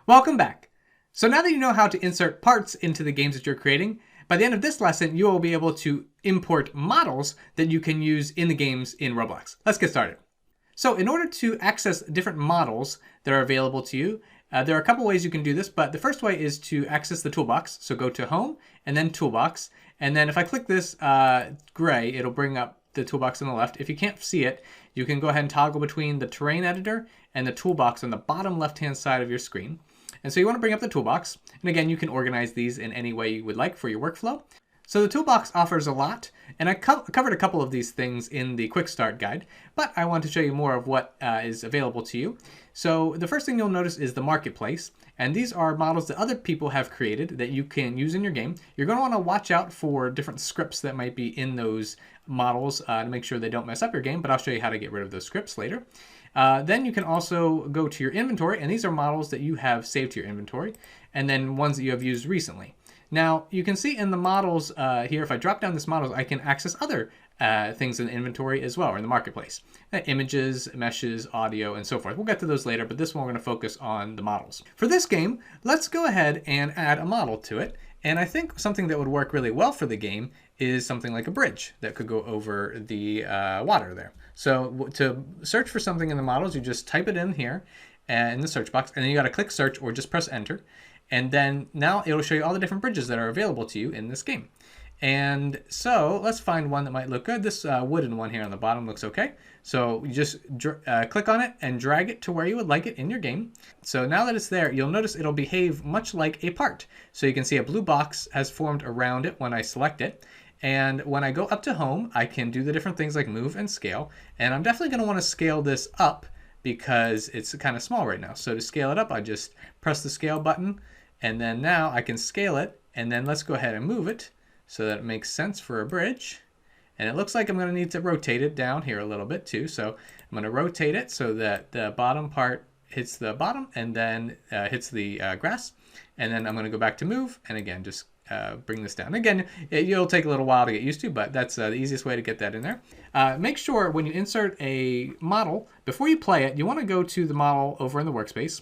Welcome back. So now that you know how to insert parts into the games that you're creating, by the end of this lesson, you will be able to import models that you can use in the games in Roblox. Let's get started. So in order to access different models that are available to you, there are a couple ways you can do this, but the first way is to access the toolbox. So go to Home and then Toolbox. And then if I click this gray, it'll bring up the toolbox on the left. If you can't see it, you can go ahead and toggle between the terrain editor and the toolbox on the bottom left-hand side of your screen. And so you want to bring up the toolbox. And again, you can organize these in any way you would like for your workflow. So the toolbox offers a lot, and I covered a couple of these things in the quick start guide, but I want to show you more of what is available to you. So the first thing you'll notice is the marketplace, and these are models that other people have created that you can use in your game. You're going to want to watch out for different scripts that might be in those models to make sure they don't mess up your game, but I'll show you how to get rid of those scripts later. Then you can also go to your inventory, and these are models that you have saved to your inventory, and then ones that you have used recently. Now, you can see in the models here, if I drop down this models, I can access other things in the inventory as well, or in the marketplace. Images, meshes, audio, and so forth. We'll get to those later, but this one we're going to focus on the models. For this game, let's go ahead and add a model to it. And I think something that would work really well for the game is something like a bridge that could go over the water there. So to search for something in the models, you just type it in here in the search box, and then you got to click search or just press enter. And then now it'll show you all the different bridges that are available to you in this game. And so let's find one that might look good. This wooden one here on the bottom looks okay. So you just click on it and drag it to where you would like it in your game. So now that it's there, you'll notice it'll behave much like a part. So you can see a blue box has formed around it when I select it. And when I go up to home, I can do the different things like move and scale. And I'm definitely going to want to scale this up because it's kind of small right now. So to scale it up, I just press the scale button. And then now I can scale it, and then let's go ahead and move it so that it makes sense for a bridge. And it looks like I'm going to need to rotate it down here a little bit too. So I'm going to rotate it so that the bottom part hits the bottom and then hits the grass. And then I'm going to go back to move, and again, just bring this down. Again, it'll take a little while to get used to, but that's the easiest way to get that in there. Make sure when you insert a model, before you play it, you want to go to the model over in the workspace.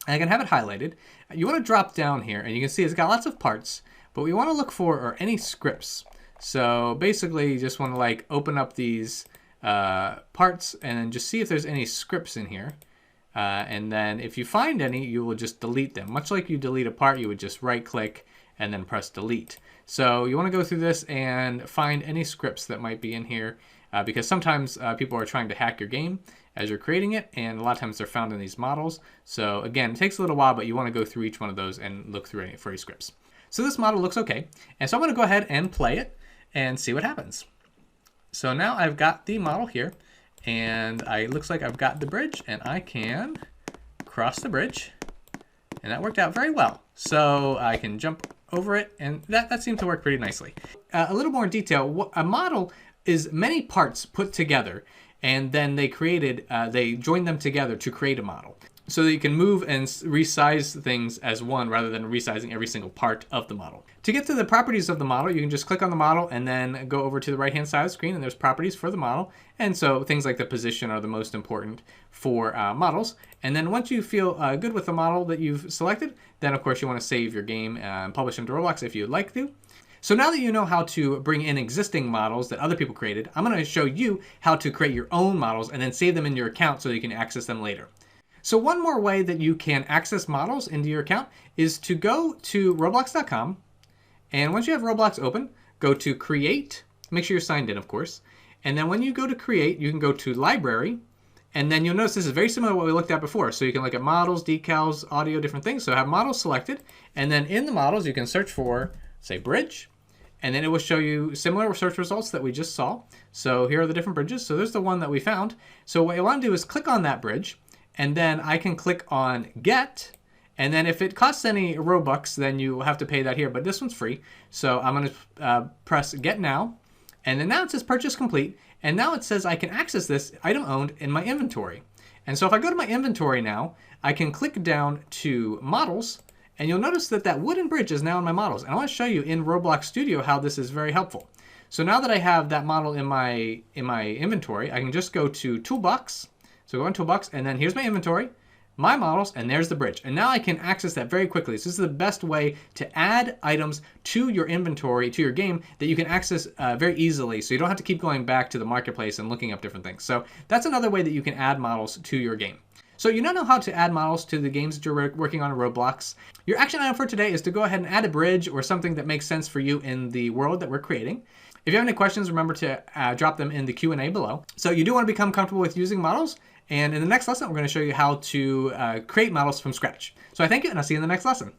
And I can have it highlighted. You want to drop down here, and you can see it's got lots of parts, but what we want to look for are any scripts. So basically, you just want to like open up these parts and then just see if there's any scripts in here. And then if you find any, you will just delete them. Much like you delete a part, you would just right click and then press delete. So you want to go through this and find any scripts that might be in here because sometimes people are trying to hack your game as you're creating it, and a lot of times they're found in these models. So again, it takes a little while, but you want to go through each one of those and look through any for any scripts. So this model looks okay, and so I'm going to go ahead and play it and see what happens. So now I've got the model here, and it looks like I've got the bridge, and I can cross the bridge, and that worked out very well. So I can jump over it, and that seemed to work pretty nicely. A little more detail, a model is many parts put together, and then they joined them together to create a model. So that you can move and resize things as one rather than resizing every single part of the model. To get to the properties of the model, you can just click on the model and then go over to the right-hand side of the screen, and there's properties for the model. And so things like the position are the most important for models. And then once you feel good with the model that you've selected, then of course you want to save your game and publish into Roblox if you'd like to. So now that you know how to bring in existing models that other people created, I'm going to show you how to create your own models and then save them in your account so you can access them later. So one more way that you can access models into your account is to go to roblox.com, and once you have Roblox open, go to Create. Make sure you're signed in, of course. And then when you go to Create, you can go to Library, and then you'll notice this is very similar to what we looked at before. So you can look at models, decals, audio, different things. So have models selected, and then in the models, you can search for, say, bridge. And then it will show you similar search results that we just saw. So here are the different bridges. So there's the one that we found. So what you want to do is click on that bridge, and then I can click on Get. And then if it costs any Robux, then you have to pay that here. But this one's free. So I'm going to press Get Now. And then now it says Purchase Complete. And now it says I can access this item owned in my inventory. And so if I go to my inventory now, I can click down to Models. And you'll notice that that wooden bridge is now in my models. And I want to show you in Roblox Studio how this is very helpful. So now that I have that model in my inventory, I can just go to Toolbox. So go on Toolbox, and then here's my inventory. my models, and there's the bridge. And now I can access that very quickly. So this is the best way to add items to your inventory, to your game, that you can access very easily. So you don't have to keep going back to the marketplace and looking up different things. So that's another way that you can add models to your game. So you now know how to add models to the games that you're working on in Roblox. Your action item for today is to go ahead and add a bridge or something that makes sense for you in the world that we're creating. If you have any questions, remember to drop them in the Q&A below. So you do want to become comfortable with using models. And in the next lesson, we're going to show you how to create models from scratch. So I thank you, and I'll see you in the next lesson.